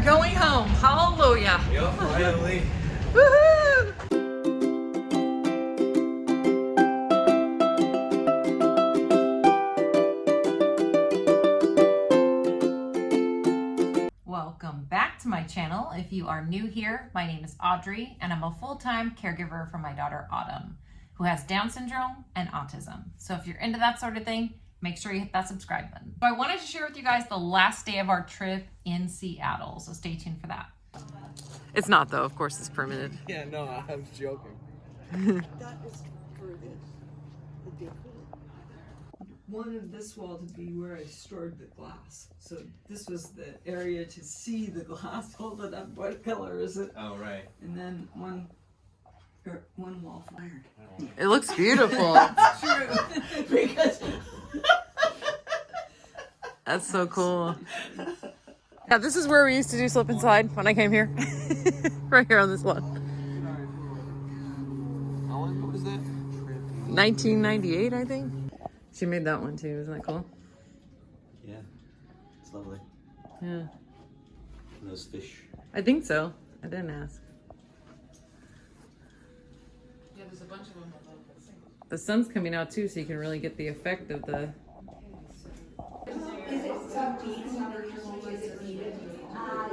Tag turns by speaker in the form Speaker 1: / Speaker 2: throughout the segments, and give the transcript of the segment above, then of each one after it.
Speaker 1: going home. Hallelujah.
Speaker 2: Yep, finally.
Speaker 1: Woohoo! Welcome back to my channel. If you are new here, my name is Audrey and I'm a full-time caregiver for my daughter Autumn, who has Down syndrome and autism. So if you're into that sort of thing, make sure you hit that subscribe button. So I wanted to share with you guys the last day of our trip in Seattle, so stay tuned for that. It's not though, of course it's permitted.
Speaker 2: Yeah, no, I was joking.
Speaker 3: That is for the decor. Wanted this wall to be where I stored the glass. So this was the area to see the glass. Hold it up. What color is it?
Speaker 2: Oh, right.
Speaker 3: And then one wall fired.
Speaker 1: It looks beautiful.
Speaker 3: True. Because
Speaker 1: That's so cool. Yeah, this is where we used to do slip and slide when I came here. Right here on this one.
Speaker 2: What was that?
Speaker 1: 1998, I think. She made that one too. Isn't that cool?
Speaker 2: Yeah, it's lovely.
Speaker 1: Yeah.
Speaker 2: And those fish.
Speaker 1: I think so. I didn't ask.
Speaker 4: Yeah, there's a bunch of them.
Speaker 1: The sun's coming out too, so you can really get the effect of the...
Speaker 5: Is it some beads on the usual is it needed?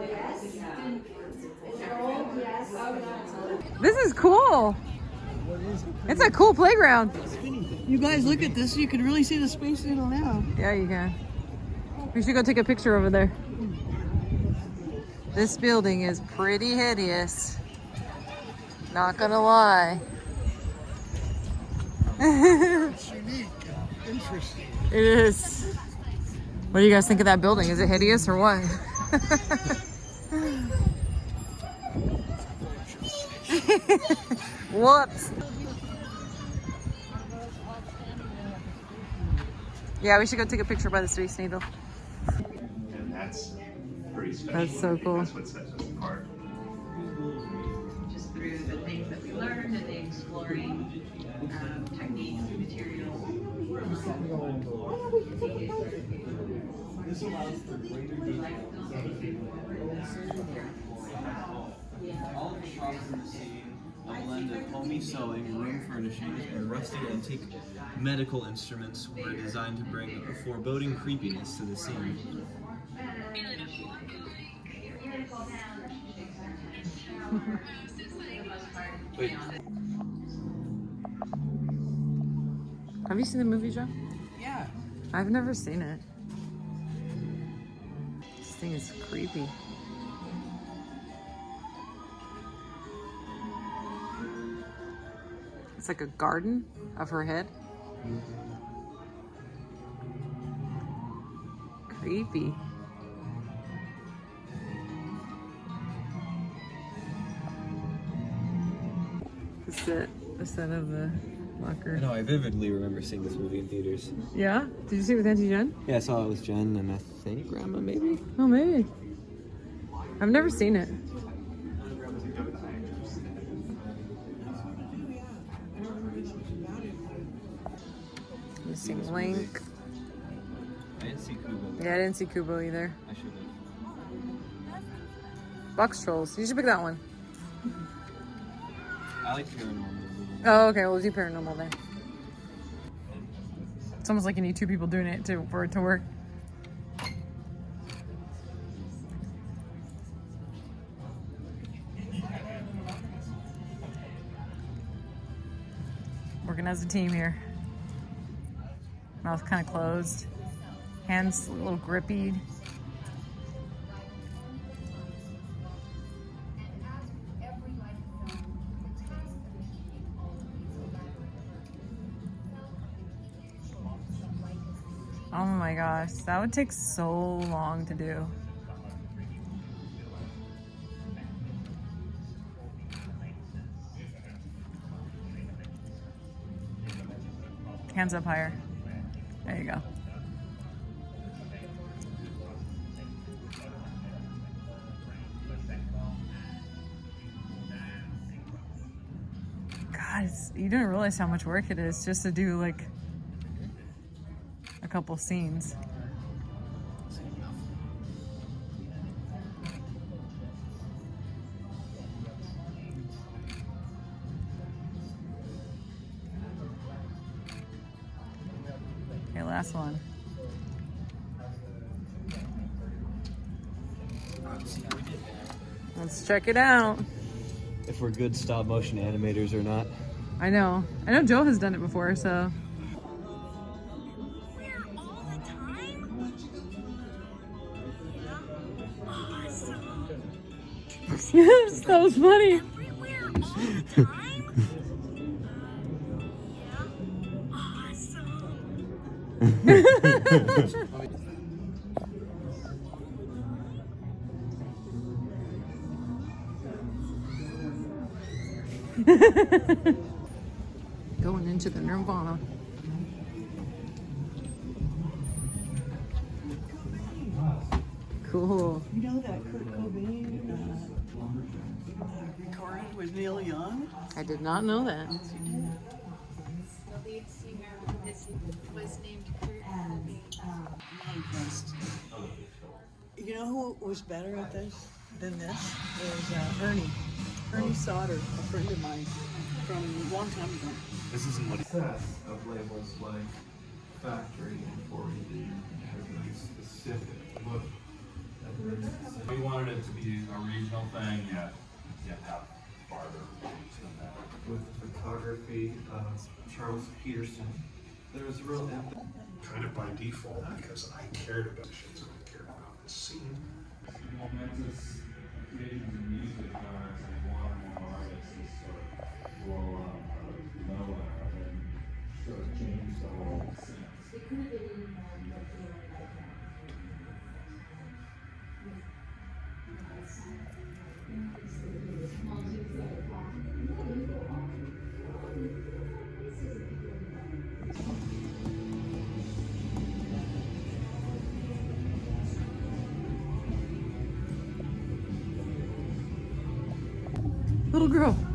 Speaker 5: Yes. Is it old? Yes.
Speaker 1: This is cool. It's a cool playground.
Speaker 3: you guys look at this, you can really see the Space Needle now.
Speaker 1: Yeah, you can. We should go take a picture over there. This building is pretty hideous. Not gonna lie.
Speaker 6: It's unique and interesting.
Speaker 1: It is. What do you guys think of that building? Is it hideous or what? Whoops. Yeah, we should go take a picture by the Space Needle.
Speaker 7: And that's pretty special.
Speaker 1: That's so
Speaker 7: I think
Speaker 1: cool.
Speaker 7: That's what sets us apart.
Speaker 8: Just through the things that we learned and the exploring techniques and materials.
Speaker 2: This allows for greater all the shops in the scene, a blend of homey sewing, room furnishings, and rusty antique medical instruments were designed to bring a foreboding creepiness to the scene. Wait.
Speaker 1: Have you seen the movie, Joe?
Speaker 3: Yeah.
Speaker 1: I've never seen it. This thing is creepy. It's like a garden of her head. Creepy. The set of the locker.
Speaker 2: I know, I vividly remember seeing this movie in theaters.
Speaker 1: Yeah? Did you see it with Auntie Jen?
Speaker 2: Yeah, I saw it with Jen and I think Grandma, maybe?
Speaker 1: Oh, maybe. I've never seen it. Missing Link.
Speaker 2: I didn't see Kubo.
Speaker 1: Yeah, I didn't see Kubo either.
Speaker 2: I should have.
Speaker 1: Box Trolls. You should pick that one.
Speaker 2: I like paranormal.
Speaker 1: Oh, okay. We'll do paranormal then. It's almost like you need two people doing it for it to work. Working as a team here. Mouth kind of closed. Hands a little grippy. Oh my gosh, that would take so long to do. Hands up higher. There you go. God, you don't realize how much work it is just to do like a couple scenes.
Speaker 9: last one. Let's check it out.
Speaker 2: If we're good stop motion animators or not.
Speaker 9: I know Joe has done it before, so.
Speaker 5: Where all the time? Yeah. Awesome.
Speaker 9: Yes, that was funny.
Speaker 5: Everywhere all the time? Yeah. Awesome.
Speaker 9: Going into the Nirvana. Cool.
Speaker 3: You know that Kurt Cobain recorded with Neil Young?
Speaker 9: I did not know that.
Speaker 4: The lead singer was named Kurt
Speaker 3: Impressed. You know who was better at this than this? It was Ernie. Ernie Sauter, a friend of mine from a long time ago.
Speaker 2: This isn't what
Speaker 10: Success of labels like factory and 4ED has a very specific look.
Speaker 7: We wanted it to be a regional thing, yet have farther reach than that.
Speaker 10: With photography of Charles Peterson, there was a real emphasis.
Speaker 6: Kind of by default, because I cared about the shit, so I cared about the scene.
Speaker 7: Momentous occasions in music are more and more artists is sort of blow up or blow up and sort of change the whole sense.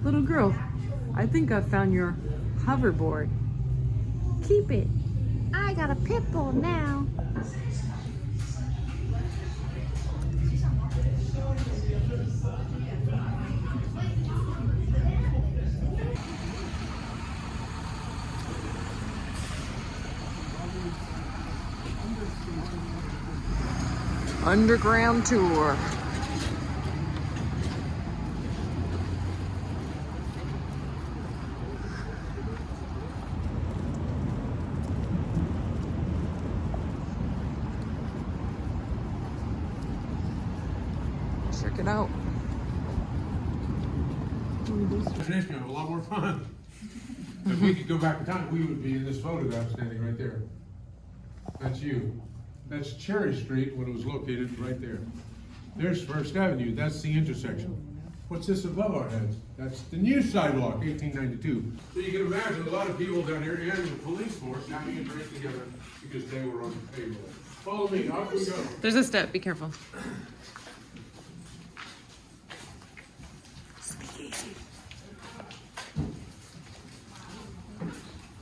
Speaker 9: Little girl, I think I found your hoverboard. Keep it.
Speaker 5: I got a pit bull now.
Speaker 9: Underground tour. Check it out.
Speaker 6: Imagination have a lot more fun. If we could go back in time, we would be in this photograph standing right there. That's you. That's Cherry Street when it was located right there. There's First Avenue, that's the intersection. What's this above our heads? That's the new sidewalk, 1892. So you can imagine a lot of people down here and the police force having a drink together because they were on the payroll. Follow me, off we go.
Speaker 9: There's a step, be careful.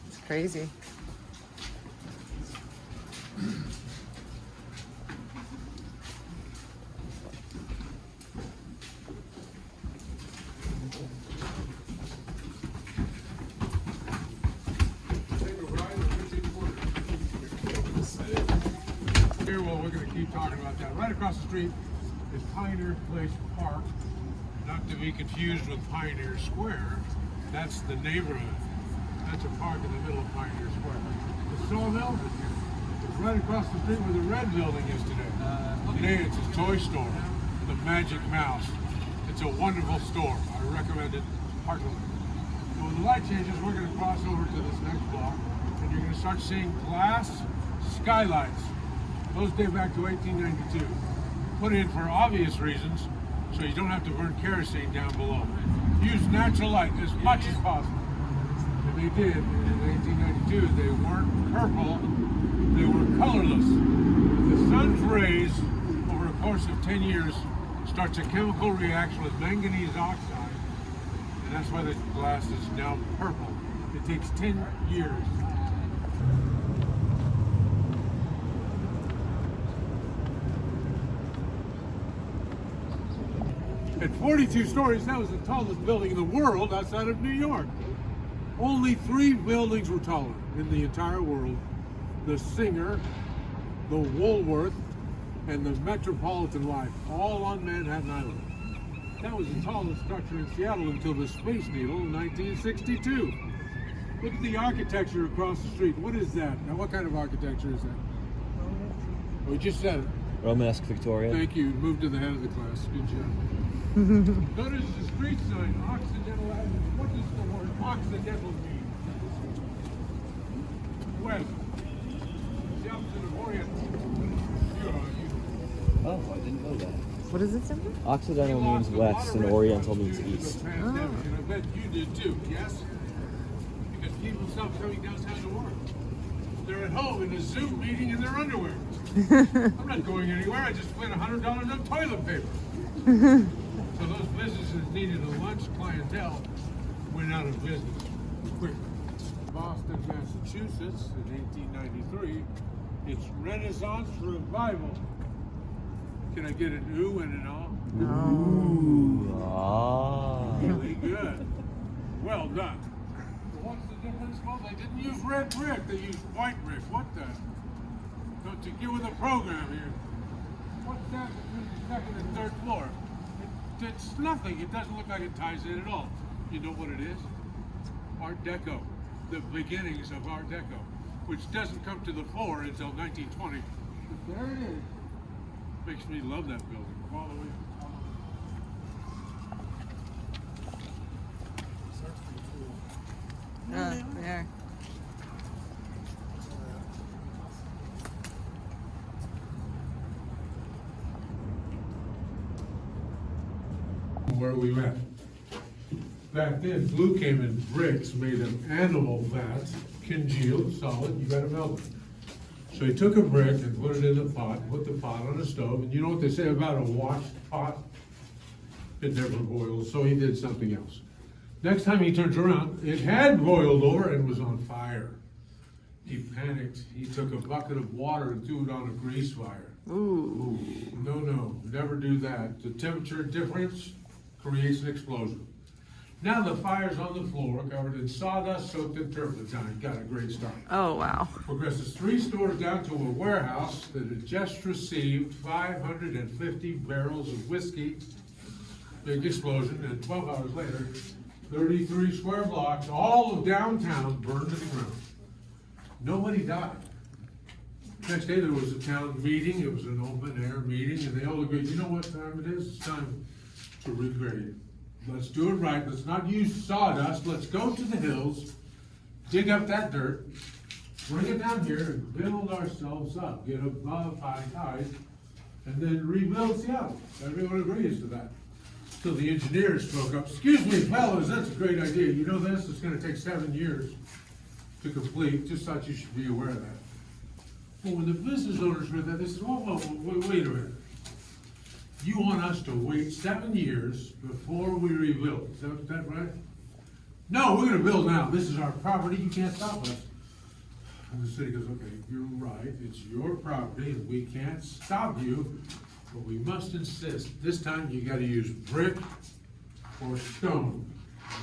Speaker 9: It's crazy.
Speaker 6: Here, well, we're going to keep talking about that. Right across the street is Pioneer Place Park, not to be confused with Pioneer Square. That's the neighborhood. That's a park in the middle of Pioneer Square. The Sawmill is here. It's right across the street where the red building is today. Today it's a toy store, the Magic Mouse. It's a wonderful store. I recommend it heartily. So when the light changes, we're going to cross over to this next block, and you're going to start seeing glass skylights. Those date back to 1892. Put in for obvious reasons, so you don't have to burn kerosene down below. Use natural light as much as possible. And they did in 1892. They weren't purple, they were colorless. The sun's rays, over a course of 10 years, starts a chemical reaction with manganese oxide, and that's why the glass is now purple. It takes 10 years. At 42 stories, that was the tallest building in the world outside of New York. Only 3 buildings were taller in the entire world the Singer, the Woolworth, and the Metropolitan Life, all on Manhattan Island. That was the tallest structure in Seattle until the Space Needle in 1962. Look at the architecture across the street. What is that? Now, what kind of architecture is that? Oh, we just said it.
Speaker 2: Romanesque Victorian.
Speaker 6: Thank you. Move to the head of the class. Good job. Notice the street sign, Occidental Avenue. What does the word Occidental mean? West. It's the opposite of Orient.
Speaker 2: Oh, I didn't know that.
Speaker 9: What does it say?
Speaker 2: Occidental means west and Oriental means east.
Speaker 6: And I bet you did too, yes? Because people stop coming downtown to work. They're at home in a Zoom meeting in their underwear. I'm not going anywhere. I just spent $100 on toilet paper. So those businesses needed a lunch clientele went out of business quickly. Boston, Massachusetts in 1893. It's Renaissance Revival. Can I get an ooh and an ah?
Speaker 2: Ooh, ah.
Speaker 6: Really good. Well done. What's the difference? Well, they didn't use red brick, they used white brick. What the? Don't you get with the program here? What's that between the second and third floor? It's nothing. It doesn't look like it ties in at all. You know what it is? Art Deco. The beginnings of Art Deco, which doesn't come to the fore until 1920. But there it is. Makes me love that building all the way to the top.
Speaker 9: There.
Speaker 6: Where we went. Back then, glue came in bricks made of animal fat, congealed, solid. You got to melt it. So he took a brick and put it in the pot, put the pot on a stove, and you know what they say about a washed pot? It never boils, so he did something else. Next time he turns around, it had boiled over and was on fire. He panicked. He took a bucket of water and threw it on a grease fire.
Speaker 9: Ooh.
Speaker 6: No, never do that. The temperature difference creates an explosion. Now the fire's on the floor, covered in sawdust, soaked in turpentine. Got a great start.
Speaker 9: Oh, wow.
Speaker 6: Progresses 3 stores down to a warehouse that had just received 550 barrels of whiskey. Big explosion, and 12 hours later, 33 square blocks, all of downtown burned to the ground. Nobody died. Next day there was a town meeting. It was an open air meeting, and they all agreed, you know what time it is? It's time to regrade. Let's do it right. Let's not use sawdust. Let's go to the hills, dig up that dirt, bring it down here, and build ourselves up, get above high tide, and then rebuild Seattle. Everyone agrees to that. So the engineers spoke up. Excuse me, fellas, that's a great idea. You know this? It's going to take 7 years to complete. Just thought you should be aware of that. Well, when the business owners heard that, they said, wait a minute. You want us to wait 7 years before we rebuild? Is that right? No, we're going to build now. This is our property. You can't stop us. And the city goes, okay, you're right. It's your property, and we can't stop you, but we must insist. This time you got to use brick or stone.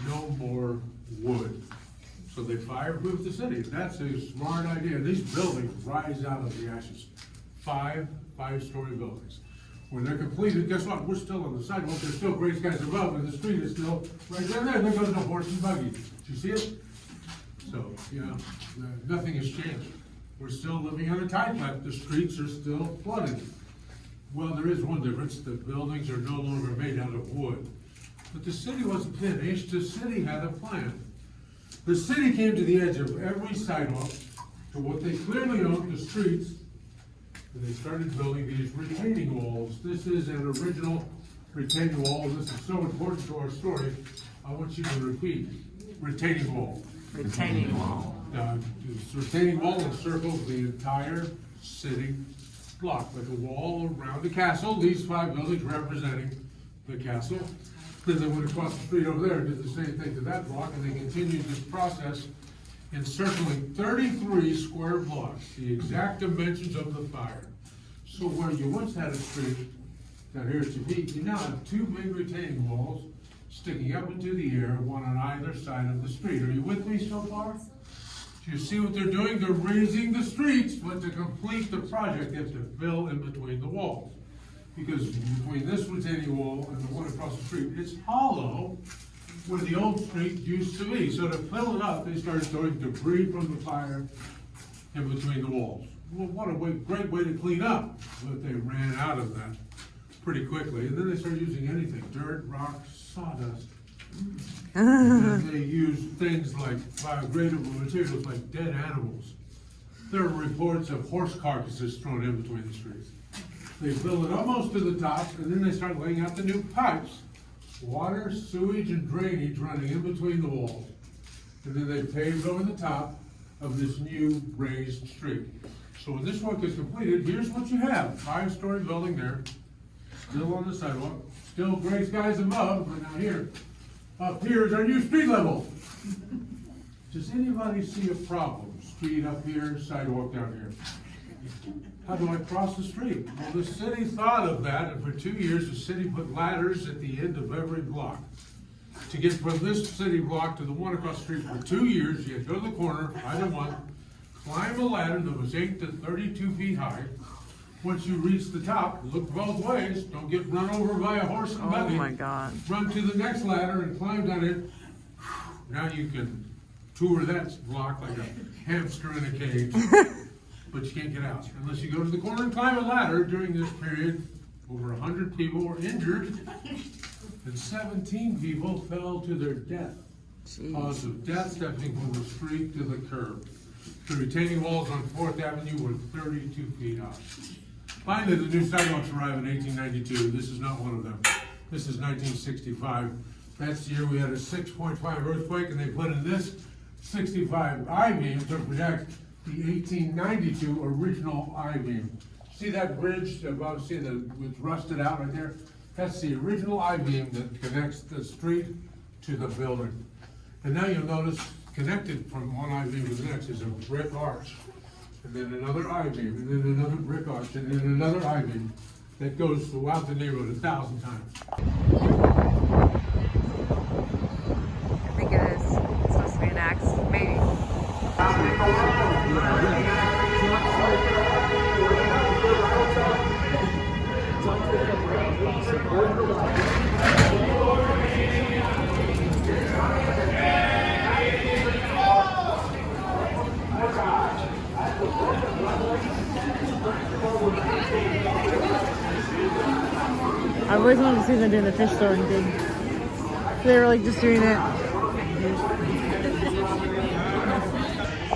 Speaker 6: No more wood. So they fireproof the city. That's a smart idea. These buildings rise out of the ashes. 5-story buildings. When they're completed, guess what? We're still on the sidewalk. There's still gray skies above, and the street is still right down there. There goes the horse and buggy. Did you see it? So, nothing has changed. We're still living on a tide flap. The streets are still flooded. Well, there is one difference. The buildings are no longer made out of wood. But the city wasn't finished. The city had a plan. The city came to the edge of every sidewalk to what they clearly owned, the streets, and they started building these retaining walls. This is an original retaining wall. This is so important to our story. I want you to repeat. Retaining wall.
Speaker 9: Retaining wall.
Speaker 6: This retaining wall encircles the entire city block, like a wall around the castle. These 5 buildings representing the castle. Then they went across the street over there and did the same thing to that block, and they continued this process encircling 33 square blocks, the exact dimensions of the fire. So where you once had a street down here at your feet, you now have 2 big retaining walls sticking up into the air, one on either side of the street. Are you with me so far? You see what they're doing? They're raising the streets, but to complete the project, they have to fill in between the walls. Because between this retaining wall and the one across the street, it's hollow where the old street used to be. So to fill it up, they started throwing debris from the fire in between the walls. Well, what a great way to clean up. But they ran out of that pretty quickly. And then they started using anything, dirt, rock, sawdust. And they use things like biodegradable materials like dead animals. There are reports of horse carcasses thrown in between the streets. They fill it almost to the top, and then they start laying out the new pipes. Water, sewage, and drainage running in between the walls. And then they paved over the top of this new raised street. So when this work is completed, here's what you have. 5-story building there, still on the sidewalk, still gray skies above, but now here, up here is our new street level. Does anybody see a problem? Street up here, sidewalk down here. How do I cross the street? Well, the city thought of that, and for 2 years, the city put ladders at the end of every block. To get from this city block to the one across the street for 2 years, you had to go to the corner, either one, climb a ladder that was 8 to 32 feet high. Once you reach the top, look both ways, don't get run over by a horse and buggy.
Speaker 9: Oh my God.
Speaker 6: Run to the next ladder and climb down it. Now you can tour that block like a hamster in a cage, but you can't get out unless you go to the corner and climb a ladder. During this period, over 100 people were injured and 17 people fell to their death. Cause of death stepping from the street to the curb. The retaining walls on 4th Avenue were 32 feet high. Finally, the new sidewalks arrived in 1892. This is not one of them. This is 1965. That's the year we had a 6.5 earthquake, and they put in this 65 I-beam to project the 1892 original I-beam. See that bridge above? See it's rusted out right there? That's the original I-beam that connects the street to the building. And now you'll notice connected from one I-beam to the next is a brick arch. And then another I-beam, and then another brick arch, and then another I-beam that goes throughout the neighborhood 1,000 times.
Speaker 9: I think it is. It's supposed to be an axe, maybe. I've always wanted to see them doing the fish throwing thing. They were like just doing it.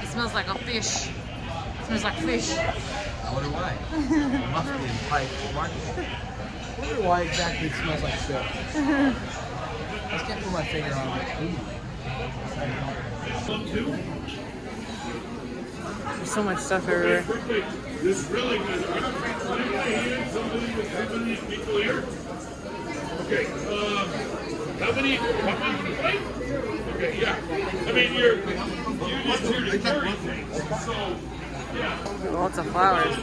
Speaker 9: It smells like a fish. It smells like fish.
Speaker 2: I wonder why. It must be in pipe market. I wonder why exactly it smells like fish. I just can't put my finger on it.
Speaker 9: There's so much stuff everywhere.
Speaker 6: This is really good. Somebody be clear. Okay, how many? Okay, yeah. I mean, you're just here to carry things, so, yeah.
Speaker 9: Lots of flowers.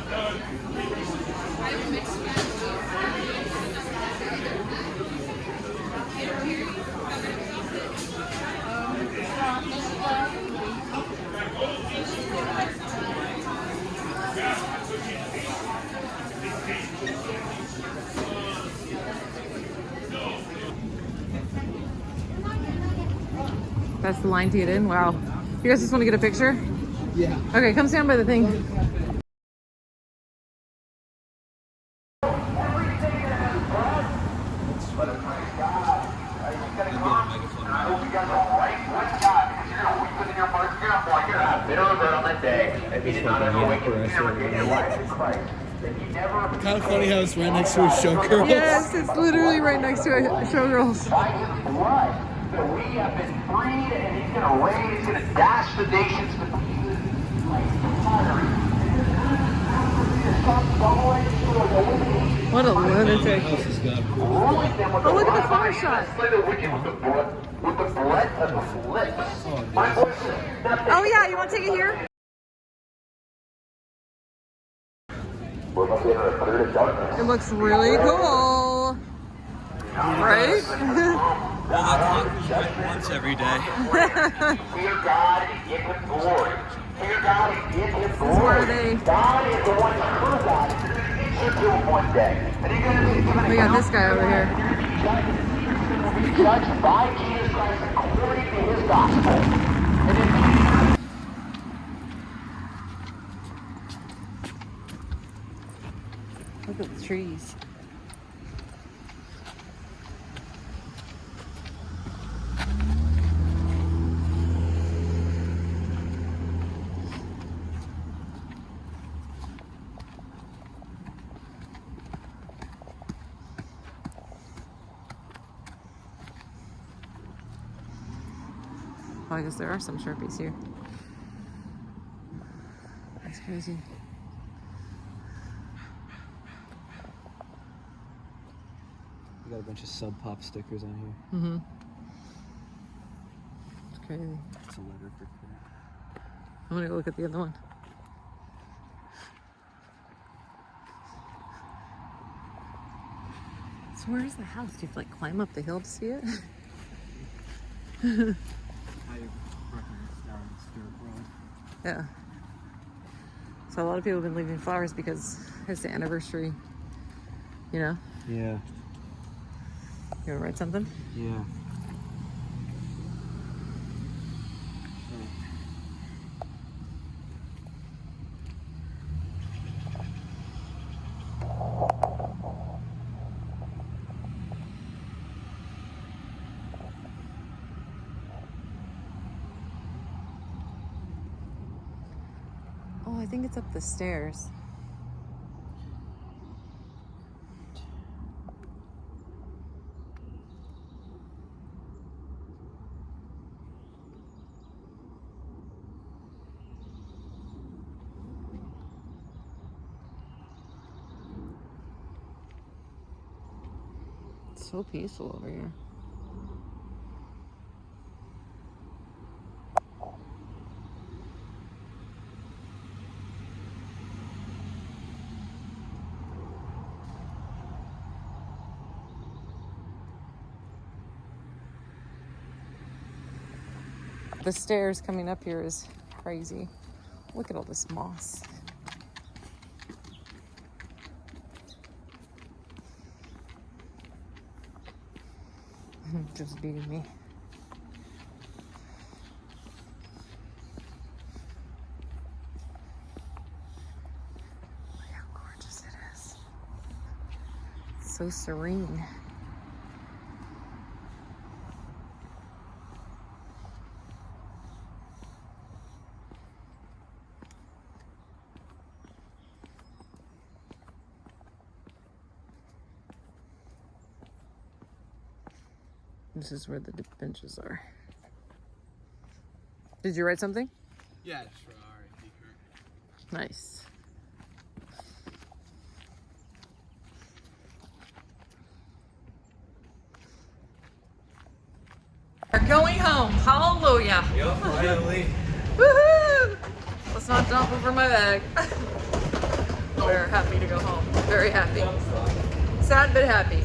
Speaker 9: That's the line to get in? Wow. You guys just want to get a picture?
Speaker 2: Yeah.
Speaker 9: Okay, come stand by the thing.
Speaker 2: Kind of funny how it's right next to a showgirls.
Speaker 9: Yes, it's literally right next to a showgirls.
Speaker 11: So we have been freed, and he's going to raise, he's going to dash the nations with
Speaker 9: What a lunatic. Oh, look at the far shot. Oh yeah, you want to take it here? It looks really cool. Right?
Speaker 2: Well, that clock was right once every day.
Speaker 11: Fear God and give him glory. Fear God and give him
Speaker 9: This is where
Speaker 11: glory.
Speaker 9: they...
Speaker 11: God is the one true God. He's going to get you to him one day. And you're going to be given
Speaker 9: We got this guy over here.
Speaker 11: judged by Jesus Christ according to his gospel. And then
Speaker 9: Look at the trees. Oh, I guess there are some Sharpies here. That's crazy.
Speaker 2: We got a bunch of Sub Pop stickers on here.
Speaker 9: Mm-hmm. It's crazy.
Speaker 2: It's a letter for Kurt.
Speaker 9: I'm gonna go look at the other one. So where's the house? Do you have to like climb up the hill to see it?
Speaker 2: I reckon it's down Stewart Road.
Speaker 9: Yeah. So a lot of people have been leaving flowers because it's the anniversary, you know?
Speaker 2: Yeah.
Speaker 9: You wanna write something?
Speaker 2: Yeah.
Speaker 9: Oh, I think it's up the stairs. It's so peaceful over here. The stairs coming up here is crazy. Look at all this moss. Just beating me. Look how gorgeous it is. It's so serene. This is where the benches are. Did you write something?
Speaker 2: Yeah, just for R.I.P. Kurt.
Speaker 9: Nice. We're going home. Hallelujah.
Speaker 2: Yep, finally.
Speaker 9: Woohoo! Let's not dump over my bag. We're happy to go home. Very happy. Sad but happy.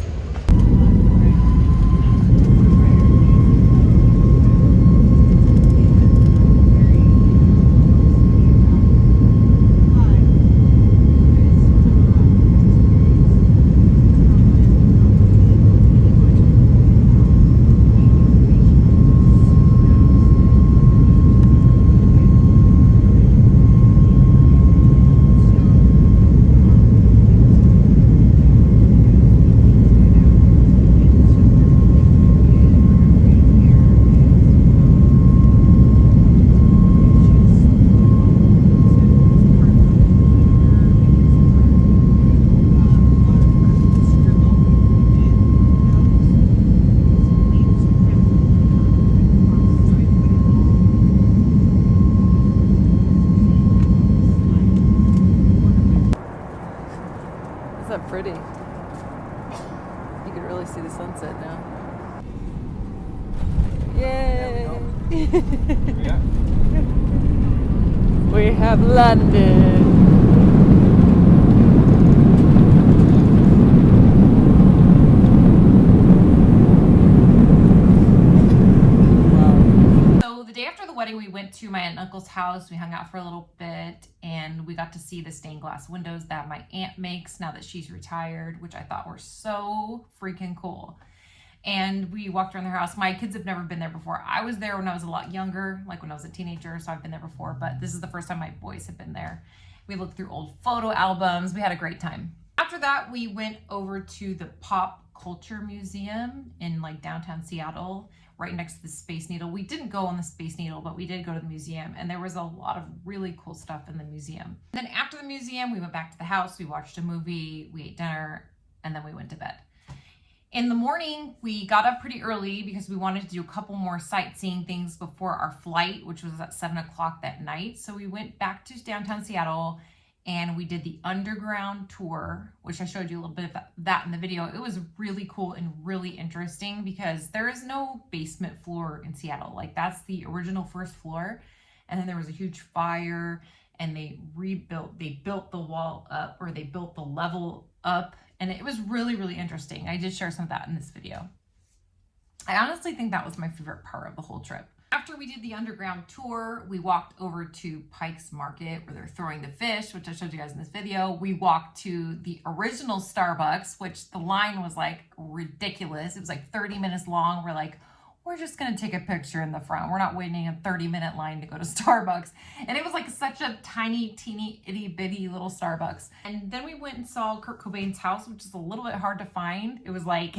Speaker 9: Pretty. You can really see the sunset now. Yay!
Speaker 2: Yeah.
Speaker 9: We have landed.
Speaker 1: went to my aunt and uncle's house. We hung out for a little bit, and we got to see the stained glass windows that my aunt makes now that she's retired, which I thought were so freaking cool. And we walked around their house. My kids have never been there before. I was there when I was a lot younger, like when I was a teenager, so I've been there before, but this is the first time my boys have been there. We looked through old photo albums. We had a great time. After that, we went over to the Pop Culture Museum in like downtown Seattle, right next to the Space Needle. We didn't go on the Space Needle, but we did go to the museum, and there was a lot of really cool stuff in the museum. Then after the museum, we went back to the house, we watched a movie, we ate dinner, and then we went to bed. In the morning, we got up pretty early because we wanted to do a couple more sightseeing things before our flight, which was at 7 o'clock that night. So we went back to downtown Seattle and we did the underground tour, which I showed you a little bit of that in the video. It was really cool and really interesting because there is no basement floor in Seattle. Like, that's the original first floor. And then there was a huge fire and they built the wall up, or they built the level up. And it was really, really interesting. I did share some of that in this video. I honestly think that was my favorite part of the whole trip. After we did the underground tour, we walked over to Pike's Market where they're throwing the fish, which I showed you guys in this video. We walked to the original Starbucks, which the line was like ridiculous. It was like 30 minutes long. We're just gonna take a picture in the front. We're not waiting a 30-minute line to go to Starbucks. And it was like such a tiny, teeny, itty bitty little Starbucks. And then we went and saw Kurt Cobain's house, which is a little bit hard to find. It was like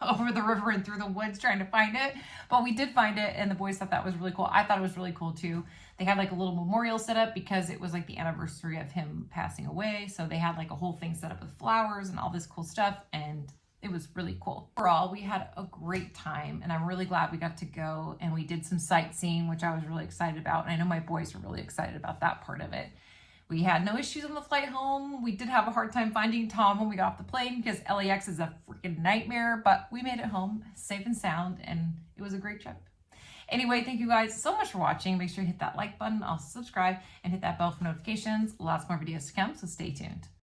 Speaker 1: over the river and through the woods trying to find it. But we did find it, and the boys thought that was really cool. I thought it was really cool too. They had like a little memorial set up because it was like the anniversary of him passing away. So they had like a whole thing set up with flowers and all this cool stuff, and it was really cool. Overall, we had a great time, and I'm really glad we got to go, and we did some sightseeing, which I was really excited about. And I know my boys were really excited about that part of it. We had no issues on the flight home. We did have a hard time finding Tom when we got off the plane because LAX is a freaking nightmare, but we made it home safe and sound, and it was a great trip. Anyway, thank you guys so much for watching. Make sure you hit that like button, also subscribe, and hit that bell for notifications. Lots more videos to come, so stay tuned.